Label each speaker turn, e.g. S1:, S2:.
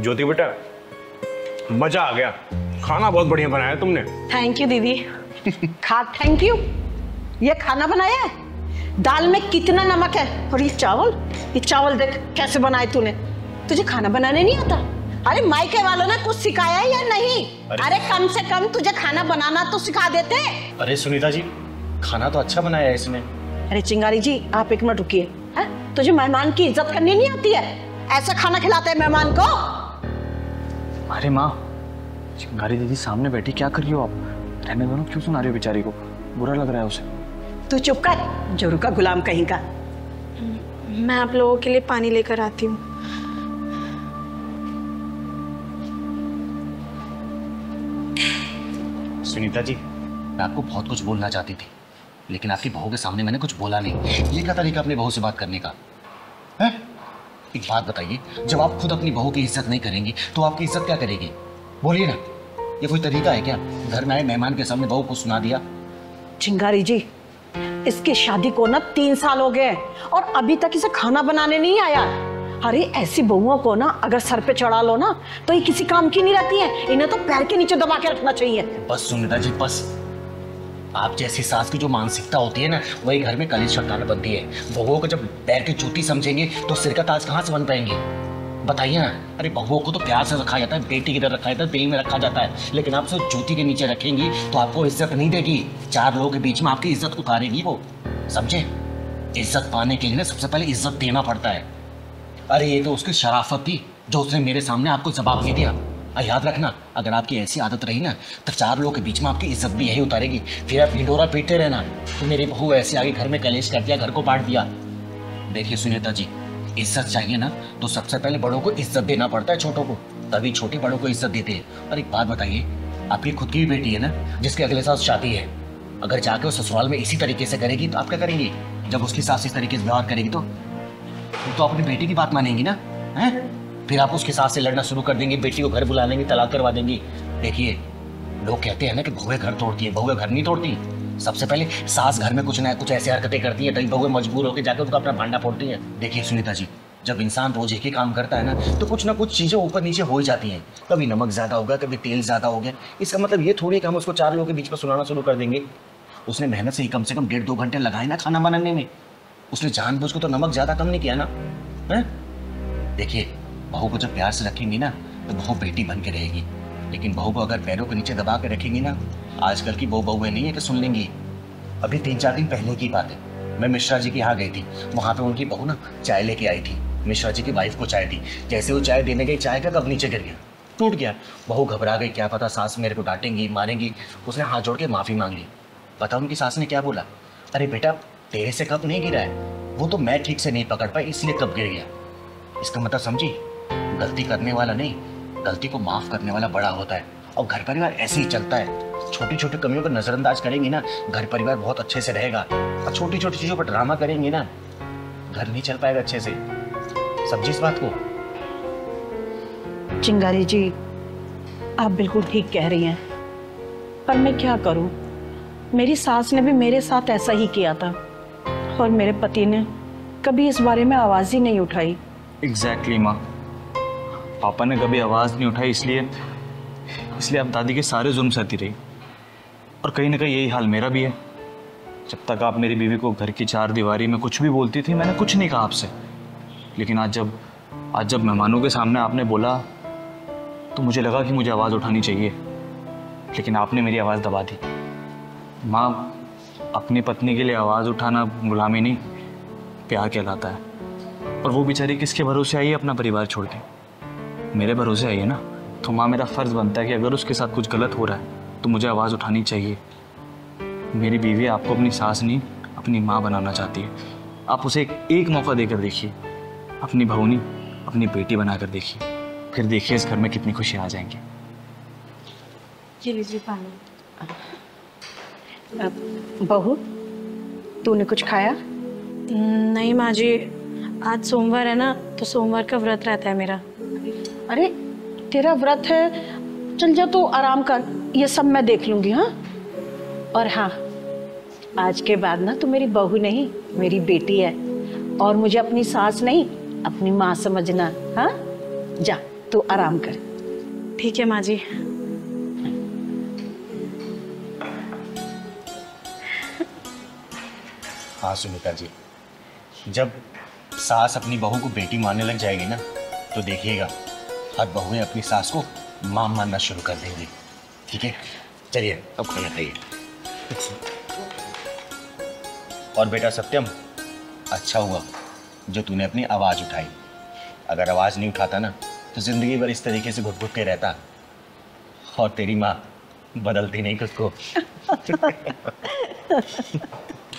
S1: ज्योति बेटा, मजा आ गया, खाना बहुत बढ़िया बनाया तुमने।
S2: थैंक यू दीदी। Thank you. ये खाना बनाया है? दाल में कितना नमक है, और ये चावल देख कैसे बनाए तूने। तुझे खाना बनाने नहीं आता? अरे मायके वालों ने कुछ सिखाया है या नहीं? अरे कम से कम तुझे खाना बनाना तो सिखा देते।
S3: अरे सुनीता जी, खाना तो अच्छा बनाया है इसने।
S2: अरे चिंगारी जी, आप एक मिनट रुकिए। तुझे मेहमान की इज्जत करनी नहीं आती है? ऐसा खाना खिलाते हैं मेहमान को?
S3: अरे माँ, चिंगारी दीदी सामने बैठी, क्या कर रही हो आप? रहने दो ना, क्यों सुना रही हो बेचारी को? बुरा लग रहा है उसे।
S2: तू चुप कर, जोरू का गुलाम कहीं का।
S4: मैं आप लोगों के लिए पानी लेकर आती हूँ।
S3: सुनीता जी, मैं आपको बहुत कुछ बोलना चाहती थी, लेकिन आपकी बहू के सामने मैंने कुछ बोला नहीं। ये क्या तरीका अपनी बहू से बात करने का है? एक बात बताइए, जब आप खुद अपनी बहू की इज्जत नहीं करेंगी तो आपकी इज्जत क्या करेगी? बोलिए ना, ये कोई तरीका है क्या? घर में आए मेहमान के सामने बहू को सुना दिया।
S2: चिंगारी जी, इसकी शादी को ना 3 साल हो गए और अभी तक इसे खाना बनाने नहीं आया। अरे ऐसी बहुओं को ना अगर सर पे चढ़ा लो ना तो ये किसी काम की नहीं रहती है। इन्हें तो पैर के नीचे दबा के रखना चाहिए।
S3: बस सुनीता जी, बस। आप जैसी सास की जो मानसिकता होती है ना, वही घर में कलेश छटकाना बनती है। बहुओं को जब पैर की जूती समझेंगे तो सिर का ताज कहाँ से बन पाएंगे? बताइए ना। अरे बहुओं को तो प्यार से रखा जाता है, बेटी की तरह रखा जाता है, दिल में रखा जाता है, लेकिन आप सिर्फ जूती के नीचे रखेंगी तो आपको इज्जत नहीं देगी। 4 लोगों के बीच में आपकी इज्जत उतारेगी वो, समझे? इज्जत पाने के लिए ना सबसे पहले इज्जत देना पड़ता है। अरे ये तो उसकी शराफत थी जो उसने मेरे सामने आपको जवाब नहीं दिया। याद रखना, अगर आपकी ऐसी आदत रही ना तो 4 लोगों के बीच में आपकी इज्जत भी यही उतारेगी। फिर आप ढिंढोरा पीटते रहना तो मेरी बहू ऐसे आगे घर में कलेश कर दिया, घर को बांट दिया। देखिए सुनीता जी, इज्जत चाहिए ना तो सबसे पहले बड़ों को इज्जत देना पड़ता है, छोटों को, तभी छोटे बड़ों को इज्जत देते हैं। और एक बात बताइए, आपकी खुद की भी बेटी है ना जिसके अगले साल शादी है, अगर जाके वो ससुराल में इसी तरीके से करेगी तो आप क्या करेंगी? जब उसकी सास इस तरीके से व्यवहार करेगी तो अपनी बेटी की बात मानेंगी ना? हैं? फिर आप उसके सास से लड़ना शुरू कर देंगे, बेटी को घर बुला लेंगे, तलाक करवा देंगी। देखिए, लोग कहते हैं ना कि बहुएं घर तोड़ती है, बहुएं घर नहीं तोड़ती। सबसे पहले सास घर में कुछ ना कुछ ऐसी हरकतें करती है, तभी बहुएं मजबूर होकर जाकर उसका अपना भांडा फोड़ती है। देखिए सुनीता जी, जब इंसान रोज एक ही काम करता है ना तो कुछ ना कुछ चीज़ें ऊपर नीचे हो ही जाती हैं। कभी नमक ज़्यादा होगा, कभी तेल ज़्यादा हो गया। इसका मतलब ये थोड़ी कि हम उसको 4 लोगों के बीच में सुनाना शुरू कर देंगे। उसने मेहनत से ही कम से कम 1.5-2 घंटे लगाए ना खाना बनाने में। उसने जानबूझ को तो नमक ज़्यादा कम नहीं किया ना, है? देखिए, बहू को जब प्यार से रखेंगी ना तो बहू बेटी बन के रहेगी, लेकिन बहू को अगर पैरों के नीचे दबा के रखेंगी ना, आजकल की बहुएं नहीं है कि सुन लेंगी। अभी 3-4 दिन पहले की बात है, मैं मिश्रा जी के यहाँ गई थी। वहाँ पे उनकी बहू ना चाय लेके आई थी, मिश्रा जी की वाइफ को चाय दी। जैसे वो चाय देने गई, चाय का कप नीचे गिर गया, टूट गया। बहू घबरा गई, क्या पता सास मेरे को डांटेंगी, मारेंगी। उसने हाथ जोड़ के माफ़ी मांग ली। पता उनकी सास ने क्या बोला? अरे बेटा, तेरे से कप नहीं गिरा है, वो तो मैं ठीक से नहीं पकड़ पाई इसलिए कप गिर गया। इसका मतलब समझी, गलती करने वाला नहीं, गलती को माफ़ करने वाला बड़ा होता है। और घर परिवार ऐसे ही चलता है। छोटी छोटी कमियों को नज़रअंदाज करेंगे ना, घर परिवार बहुत अच्छे से रहेगा। और छोटी छोटी चीज़ों पर ड्रामा करेंगे ना, घर नहीं चल पाएगा अच्छे से। समझी इस बात को?
S2: चिंगारी जी, आप बिल्कुल ठीक कह रही हैं, पर मैं क्या करूं? मेरी सास ने भी मेरे साथ ऐसा ही किया था और मेरे पति ने कभी इस बारे में आवाज़ ही नहीं उठाई।
S5: एग्जैक्टली माँ, पापा ने कभी आवाज़ नहीं उठाई, इसलिए आप दादी के सारे जुल्म सहती रही। और कहीं ना कहीं यही हाल मेरा भी है। जब तक आप मेरी बीवी को घर की 4 दीवारी में कुछ भी बोलती थी, मैंने कुछ नहीं कहा आपसे, लेकिन आज जब मेहमानों के सामने आपने बोला तो मुझे लगा कि मुझे आवाज़ उठानी चाहिए, लेकिन आपने मेरी आवाज़ दबा दी। माँ, अपनी पत्नी के लिए आवाज़ उठाना गुलामी नहीं, प्यार कहलाता है। और वो बेचारी किसके भरोसे आई है अपना परिवार छोड़ के? मेरे भरोसे आई है ना। तो माँ, मेरा फ़र्ज़ बनता है कि अगर उसके साथ कुछ गलत हो रहा है तो मुझे आवाज़ उठानी चाहिए। मेरी बीवी आपको अपनी सास नहीं, अपनी माँ बनाना चाहती है। आप उसे एक मौका देकर देखिए, अपनी बहू नहीं, अपनी बेटी बनाकर देखिए, फिर देखिए इस घर में कितनी खुशियाँ आ जाएंगी।
S4: ये लीजिए पानी।
S2: बहू, तूने कुछ खाया?
S4: नहीं माँ जी, आज सोमवार है ना, तो सोमवार का व्रत रहता है मेरा।
S2: अरे तेरा व्रत है, चल जा तू आराम कर, ये सब मैं देख लूंगी। हाँ, और हाँ, आज के बाद ना तू मेरी बहू नहीं, मेरी बेटी है, और मुझे अपनी सास नहीं, अपनी माँ समझना। हाँ, जा। तू आराम कर।
S4: ठीक है माँ जी।
S3: हाँ सुनीता जी, जब सास अपनी बहू को बेटी मानने लग जाएगी ना, तो देखिएगा हर बहुएं अपनी सास को मां मानना शुरू कर देंगी। ठीक है, चलिए अब खाना खाइए। और बेटा सत्यम, अच्छा हुआ जो तूने अपनी आवाज उठाई। अगर आवाज नहीं उठाता ना तो जिंदगी भर इस तरीके से घुट घुट के रहता, और तेरी माँ बदलती नहीं खुद को।